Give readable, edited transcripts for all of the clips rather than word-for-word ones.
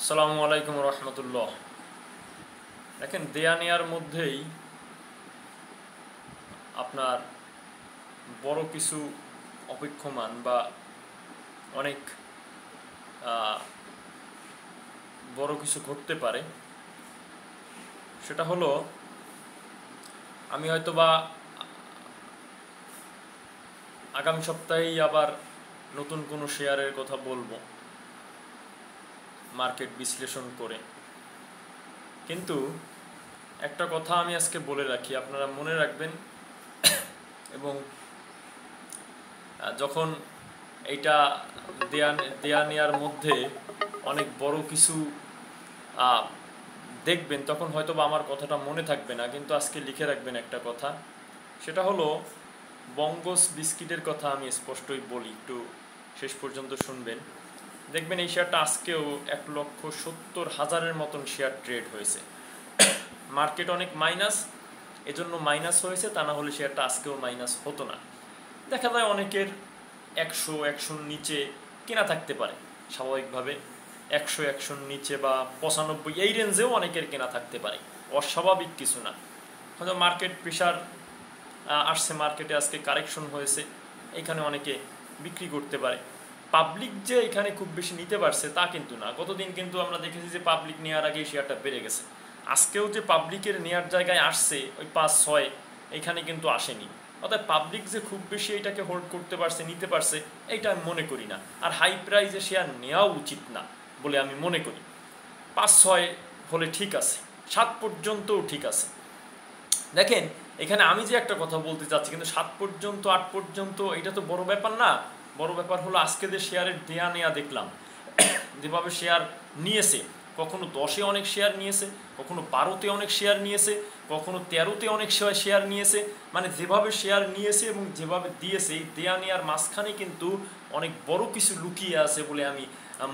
আসসালামু আলাইকুম রহমতুল্লাহ। দেখেন, দেয়া নেয়ার মধ্যেই আপনার বড় কিছু অপেক্ষমান বা অনেক বড় কিছু ঘটতে পারে। সেটা হলো, আমি হয়তোবা আগামী সপ্তাহেই আবার নতুন কোনো শেয়ারের কথা বলবো মার্কেট বিশ্লেষণ করে। কিন্তু একটা কথা আমি আজকে বলে রাখি, আপনারা মনে রাখবেন। এবং যখন এইটা দেয়া দেয়া নেয়ার মধ্যে অনেক বড় কিছু দেখবেন, তখন হয়তো বা আমার কথাটা মনে থাকবে না, কিন্তু আজকে লিখে রাখবেন একটা কথা। সেটা হলো, বঙ্গস বিস্কিটের কথা আমি স্পষ্টই বলি, একটু শেষ পর্যন্ত শুনবেন। দেখবেন এই শেয়ারটা আজকেও 1,70,000-এর মতন শেয়ার ট্রেড হয়েছে। মার্কেট অনেক মাইনাস, এজন্য মাইনাস হয়েছে, তা না হলে শেয়ারটা আজকেও মাইনাস হতো না। দেখা যায় অনেকের 100-100 নিচে কেনা থাকতে পারে স্বাভাবিকভাবে, 100-100 নিচে বা 95 এই রেঞ্জেও অনেকের কেনা থাকতে পারে, অস্বাভাবিক কিছু না। হয়তো মার্কেট প্রেশার আসছে, মার্কেটে আজকে কারেকশন হয়েছে, এখানে অনেকে বিক্রি করতে পারে। পাবলিক যে এখানে খুব বেশি নিতে পারছে তা কিন্তু না। গতদিন কিন্তু আমরা দেখেছি যে পাবলিক নেওয়ার আগেই শেয়ারটা বেড়ে গেছে। আজকেও যে পাবলিকের নেওয়ার জায়গায় আসছে ওই 5-6, এখানে কিন্তু আসেনি। অর্থাৎ পাবলিক যে খুব বেশি এটাকে হোল্ড করতে পারছে, নিতে পারছে, এইটা আমি মনে করি না। আর হাই প্রাইসে শেয়ার নেওয়া উচিত না বলে আমি মনে করি। 5-6 হলে ঠিক আছে, 7 পর্যন্তও ঠিক আছে। দেখেন, এখানে আমি যে একটা কথা বলতে চাচ্ছি, কিন্তু 7 পর্যন্ত 8 পর্যন্ত এটা তো বড় ব্যাপার না। বড় ব্যাপার হলো আজকে যে শেয়ারের দেয়া নেয়া দেখলাম, যেভাবে শেয়ার নিয়েছে, কখনো 10-এ অনেক শেয়ার নিয়েছে, কখনো 12-তে অনেক শেয়ার নিয়েছে, কখনো 13-তে অনেক শেয়ার নিয়েছে। মানে যেভাবে শেয়ার নিয়েছে এবং যেভাবে দিয়েছে, এই দেয়া নেয়ার মাঝখানে কিন্তু অনেক বড় কিছু লুকিয়ে আছে বলে আমি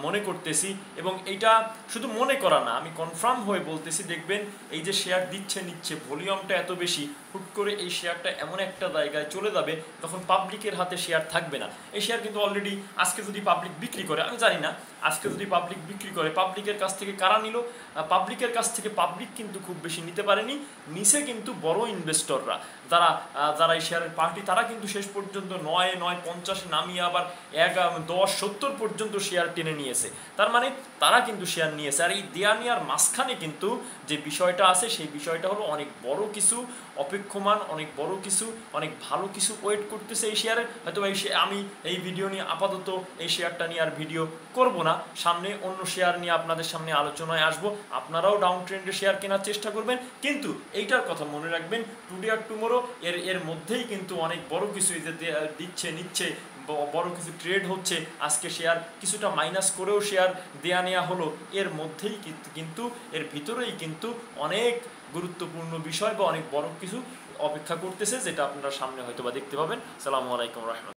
মনে করতেছি। এবং এইটা শুধু মনে করা না, আমি কনফার্ম হয়ে বলতেছি। দেখবেন এই যে শেয়ার দিচ্ছে নিচ্ছে, ভলিউমটা এত বেশি, হুট করে এই শেয়ারটা এমন একটা জায়গায় চলে যাবে তখন পাবলিকের হাতে শেয়ার থাকবে না। এই শেয়ার কিন্তু অলরেডি আজকে যদি পাবলিক বিক্রি করে, আমি জানি না, আজকে যদি পাবলিক বিক্রি করে, পাবলিকের কাছ থেকে কারা নিল? পাবলিকের কাছ থেকে পাবলিক কিন্তু খুব বেশি নিতে পারেনি, নিচে কিন্তু বড় ইনভেস্টররা, যারা যারা এই শেয়ারের পার্টি, তারা কিন্তু শেষ পর্যন্ত 9-9.50 নামিয়ে আবার 10-70 পর্যন্ত শেয়ার টেনে নিয়েছে। তার মানে তারা কিন্তু শেয়ার নিয়েছে। আর এই দেয়া নেয়ার মাঝখানে কিন্তু যে বিষয়টা আছে, সেই বিষয়টা হলো অনেক বড় কিছু অপেক্ষমান, অনেক বড় কিছু, অনেক ভালো কিছু ওয়েট করতেছে এই শেয়ারে। হয়তো আমি এই ভিডিও নিয়ে আপাতত এই শেয়ারটা নিয়ে আর ভিডিও করব না, সামনে অন্য শেয়ার নিয়ে আপনাদের সামনে আলোচনায় আসবো। আপনারাও ডাউন ট্রেন্ডে শেয়ার কেনার চেষ্টা করবেন, কিন্তু এইটার কথা মনে রাখবেন, টুডে আর টুমোরো এর মধ্যেই কিন্তু অনেক বড় কিছু যে দিচ্ছে নিচ্ছে, বড় কিছু ট্রেড হচ্ছে। আজকে শেয়ার কিছুটা মাইনাস করেও শেয়ার দেয়া নেওয়া হলো, এর মধ্যেই কিন্তু এর ভিতরেই কিন্তু অনেক গুরুত্বপূর্ণ বিষয় বা অনেক বড় কিছু অপেক্ষা করতেছে, যেটা আপনারা সামনে হয়তো বা দেখতে পাবেন। আসসালামু আলাইকুম রহমতুল্লাহ।